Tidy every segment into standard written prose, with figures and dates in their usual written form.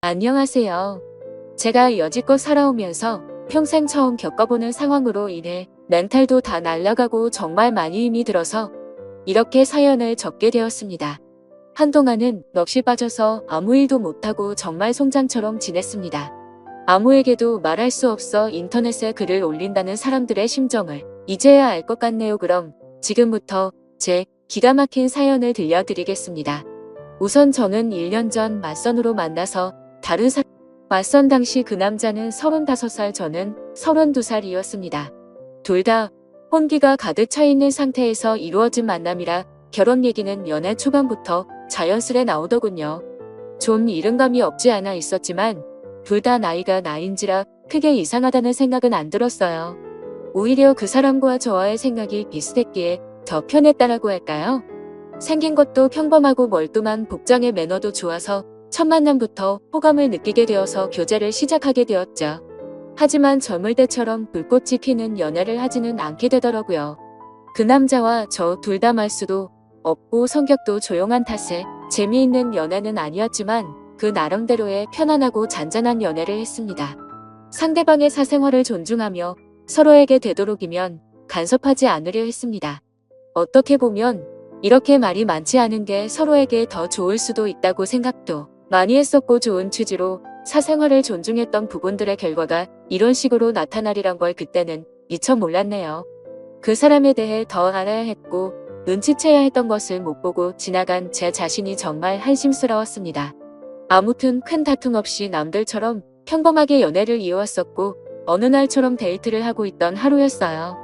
안녕하세요. 제가 여지껏 살아오면서 평생 처음 겪어보는 상황으로 인해 멘탈도 다 날아가고 정말 많이 힘이 들어서 이렇게 사연을 적게 되었습니다. 한동안은 넋이 빠져서 아무 일도 못하고 정말 송장처럼 지냈습니다. 아무에게도 말할 수 없어 인터넷에 글을 올린다는 사람들의 심정을 이제야 알 것 같네요. 그럼 지금부터 제 기가 막힌 사연을 들려드리겠습니다. 우선 저는 1년 전 맞선으로 만나서 다른 사람 맞선 당시 그 남자는 35살, 저는 32살이었습니다. 둘 다 혼기가 가득 차 있는 상태에서 이루어진 만남이라 결혼 얘기는 연애 초반부터 자연스레 나오더군요. 좀 이른감이 없지 않아 있었지만 둘 다 나이가 나인지라 크게 이상하다는 생각은 안 들었어요. 오히려 그 사람과 저와의 생각이 비슷했기에 더 편했다라고 할까요? 생긴 것도 평범하고 멀뚱한 복장의 매너도 좋아서 첫 만남부터 호감을 느끼게 되어서 교제를 시작하게 되었죠. 하지만 젊을 때처럼 불꽃이 피는 연애를 하지는 않게 되더라고요. 그 남자와 저 둘 다 말수도 없고 성격도 조용한 탓에 재미있는 연애는 아니었지만 그 나름대로의 편안하고 잔잔한 연애를 했습니다. 상대방의 사생활을 존중하며 서로에게 되도록이면 간섭하지 않으려 했습니다. 어떻게 보면 이렇게 말이 많지 않은 게 서로에게 더 좋을 수도 있다고 생각도 많이 했었고, 좋은 취지로 사생활을 존중했던 부분들의 결과가 이런 식으로 나타나리란 걸 그때는 미처 몰랐네요. 그 사람에 대해 더 알아야 했고 눈치채야 했던 것을 못 보고 지나간 제 자신이 정말 한심스러웠습니다. 아무튼 큰 다툼 없이 남들처럼 평범하게 연애를 이어왔었고 어느 날처럼 데이트를 하고 있던 하루였어요.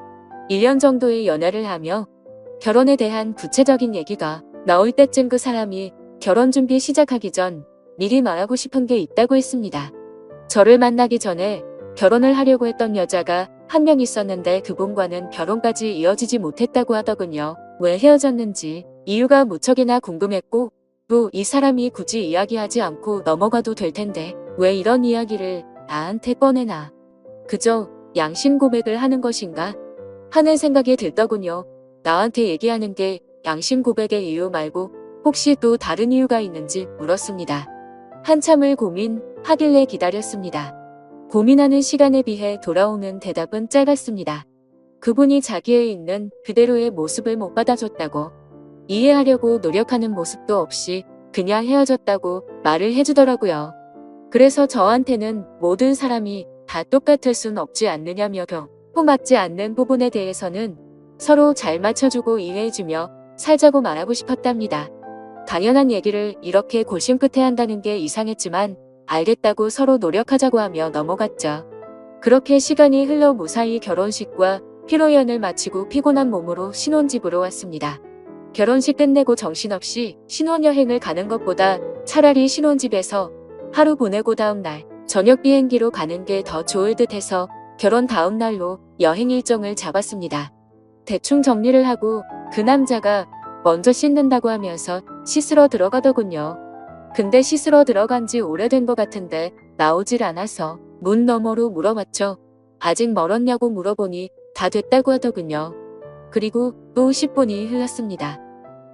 1년 정도의 연애를 하며 결혼에 대한 구체적인 얘기가 나올 때쯤 그 사람이 결혼 준비 시작하기 전 미리 말하고 싶은 게 있다고 했습니다. 저를 만나기 전에 결혼을 하려고 했던 여자가 한 명 있었는데 그분과는 결혼까지 이어지지 못했다고 하더군요. 왜 헤어졌는지 이유가 무척이나 궁금했고, 또 이 사람이 굳이 이야기하지 않고 넘어가도 될 텐데 왜 이런 이야기를 나한테 꺼내나. 그저 양심 고백을 하는 것인가 하는 생각이 들더군요. 나한테 얘기하는 게 양심 고백의 이유 말고 혹시 또 다른 이유가 있는지 물었습니다. 한참을 고민하길래 기다렸습니다. 고민하는 시간에 비해 돌아오는 대답은 짧았습니다. 그분이 자기의 있는 그대로의 모습을 못 받아줬다고, 이해하려고 노력하는 모습도 없이 그냥 헤어졌다고 말을 해주더라고요. 그래서 저한테는 모든 사람이 다 똑같을 순 없지 않느냐며 또 맞지 않는 부분에 대해서는 서로 잘 맞춰주고 이해해주며 살자고 말하고 싶었답니다. 당연한 얘기를 이렇게 고심 끝에 한다는 게 이상했지만 알겠다고 서로 노력하자고 하며 넘어갔죠. 그렇게 시간이 흘러 무사히 결혼식과披露宴을 마치고 피곤한 몸으로 신혼집으로 왔습니다. 결혼식 끝내고 정신없이 신혼여행을 가는 것보다 차라리 신혼집에서 하루 보내고 다음날 저녁 비행기로 가는 게 더 좋을 듯 해서 결혼 다음 날로 여행 일정을 잡았습니다. 대충 정리를 하고 그 남자가 먼저 씻는다고 하면서 씻으러 들어가더군요. 근데 씻으러 들어간 지 오래된 것 같은데 나오질 않아서 문 너머로 물어봤죠. 아직 멀었냐고 물어보니 다 됐다고 하더군요. 그리고 또 10분이 흘렀습니다.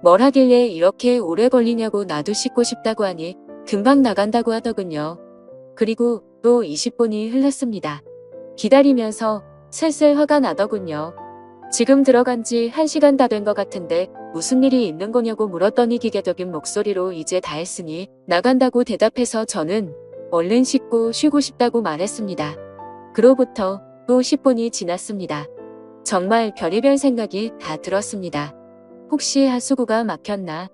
뭘 하길래 이렇게 오래 걸리냐고 나도 씻고 싶다고 하니 금방 나간다고 하더군요. 그리고 또 20분이 흘렀습니다. 기다리면서 슬슬 화가 나더군요. 지금 들어간 지 1시간 다 된 것 같은데 무슨 일이 있는 거냐고 물었더니 기계적인 목소리로 이제 다 했으니 나간다고 대답해서 저는 얼른 씻고 쉬고 싶다고 말했습니다. 그로부터 또 10분이 지났습니다. 정말 별의별 생각이 다 들었습니다. 혹시 하수구가 막혔나?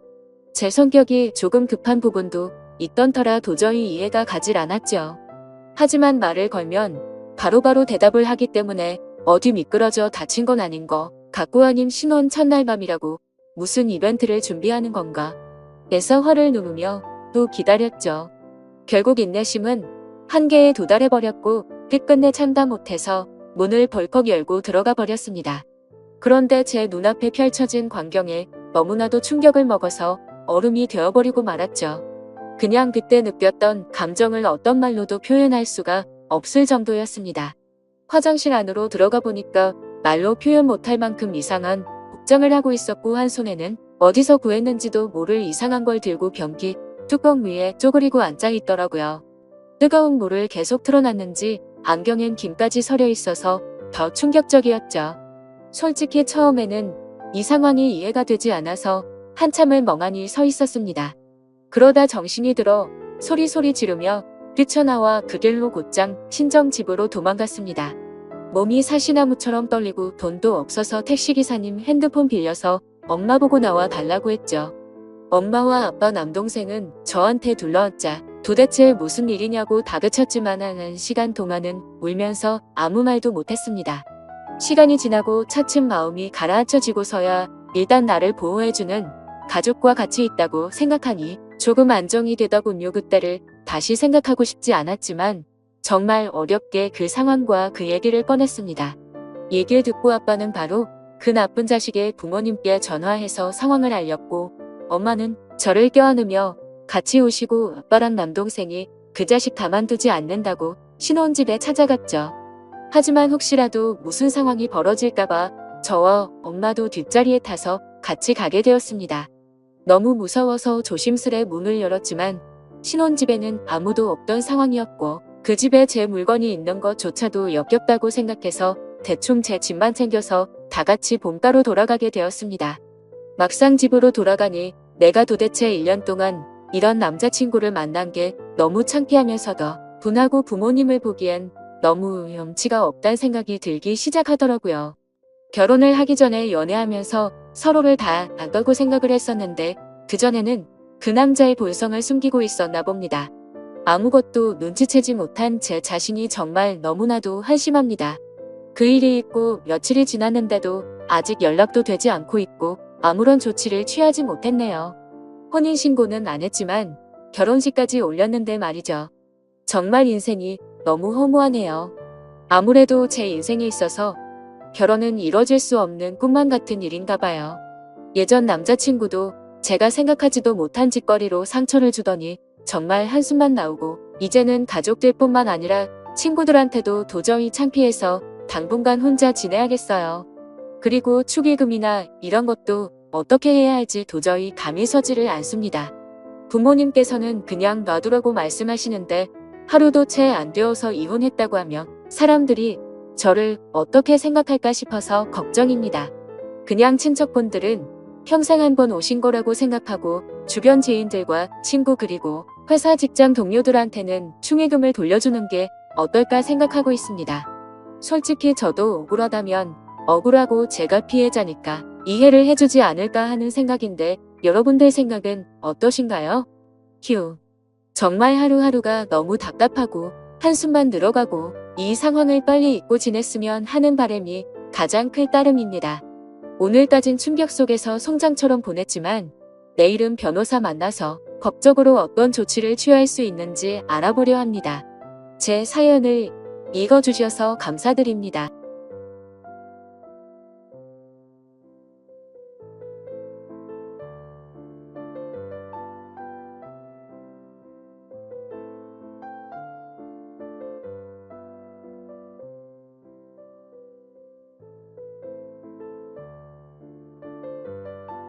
제 성격이 조금 급한 부분도 있던 터라 도저히 이해가 가질 않았죠. 하지만 말을 걸면 바로바로 대답을 하기 때문에 어디 미끄러져 다친 건 아닌 거 같고, 아님 신혼 첫날 밤이라고 무슨 이벤트를 준비하는 건가 해서 화를 누르며 또 기다렸죠. 결국 인내심은 한계에 도달해버렸고 끝끝내 참다 못해서 문을 벌컥 열고 들어가 버렸습니다. 그런데 제 눈앞에 펼쳐진 광경에 너무나도 충격을 먹어서 얼음이 되어버리고 말았죠. 그냥 그때 느꼈던 감정을 어떤 말로도 표현할 수가 없을 정도였습니다. 화장실 안으로 들어가 보니까 말로 표현 못할 만큼 이상한 복장을 하고 있었고, 한 손에는 어디서 구했는지도 모를 이상한 걸 들고 변기 뚜껑 위에 쪼그리고 앉아 있더라고요. 뜨거운 물을 계속 틀어놨는지 안경엔 김까지 서려 있어서 더 충격적이었죠. 솔직히 처음에는 이 상황이 이해가 되지 않아서 한참을 멍하니 서 있었습니다. 그러다 정신이 들어 소리소리 지르며 뛰쳐나와 그 길로 곧장 친정 집으로 도망갔습니다. 몸이 사시나무처럼 떨리고 돈도 없어서 택시기사님 핸드폰 빌려서 엄마 보고 나와 달라고 했죠. 엄마와 아빠 남동생은 저한테 둘러앉자 도대체 무슨 일이냐고 다그쳤지만 한 시간 동안은 울면서 아무 말도 못했습니다. 시간이 지나고 차츰 마음이 가라앉혀지고서야 일단 나를 보호해주는 가족과 같이 있다고 생각하니 조금 안정이 되더군요. 그때를 다시 생각하고 싶지 않았지만 정말 어렵게 그 상황과 그 얘기를 꺼냈습니다. 얘기를 듣고 아빠는 바로 그 나쁜 자식의 부모님께 전화해서 상황을 알렸고 엄마는 저를 껴안으며 같이 오시고 아빠랑 남동생이 그 자식 가만두지 않는다고 신혼집에 찾아갔죠. 하지만 혹시라도 무슨 상황이 벌어질까봐 저와 엄마도 뒷자리에 타서 같이 가게 되었습니다. 너무 무서워서 조심스레 문을 열었지만 신혼집에는 아무도 없던 상황이었고 그 집에 제 물건이 있는 것조차도 역겹다고 생각해서 대충 제 집만 챙겨서 다 같이 본가로 돌아가게 되었습니다. 막상 집으로 돌아가니 내가 도대체 1년 동안 이런 남자친구를 만난 게 너무 창피하면서도 분하고 부모님을 보기엔 너무 염치가 없다는 생각이 들기 시작하더라고요. 결혼을 하기 전에 연애하면서 서로를 다 안다고 생각을 했었는데 그전에는 그 남자의 본성을 숨기고 있었나 봅니다. 아무것도 눈치채지 못한 제 자신이 정말 너무나도 한심합니다. 그 일이 있고 며칠이 지났는데도 아직 연락도 되지 않고 있고 아무런 조치를 취하지 못했네요. 혼인신고는 안 했지만 결혼식까지 올렸는데 말이죠. 정말 인생이 너무 허무하네요. 아무래도 제 인생에 있어서 결혼은 이뤄질 수 없는 꿈만 같은 일인가 봐요. 예전 남자친구도 제가 생각하지도 못한 짓거리로 상처를 주더니 정말 한숨만 나오고 이제는 가족들뿐만 아니라 친구들한테도 도저히 창피해서 당분간 혼자 지내야겠어요. 그리고 축의금이나 이런 것도 어떻게 해야 할지 도저히 감이 서지를 않습니다. 부모님께서는 그냥 놔두라고 말씀하시는데 하루도 채 안 되어서 이혼했다고 하면 사람들이 저를 어떻게 생각할까 싶어서 걱정입니다. 그냥 친척분들은 평생 한 번 오신 거라고 생각하고 주변 지인들과 친구 그리고 회사 직장 동료들한테는 축의금을 돌려주는 게 어떨까 생각하고 있습니다. 솔직히 저도 억울하다면 억울하고 제가 피해자니까 이해를 해주지 않을까 하는 생각인데 여러분들 생각은 어떠신가요? 휴. 정말 하루하루가 너무 답답하고 한숨만 늘어가고 이 상황을 빨리 잊고 지냈으면 하는 바람이 가장 클 따름입니다. 오늘까진 충격 속에서 송장처럼 보냈지만 내일은 변호사 만나서 법적으로 어떤 조치를 취할 수 있는지 알아보려 합니다. 제 사연을 읽어주셔서 감사드립니다.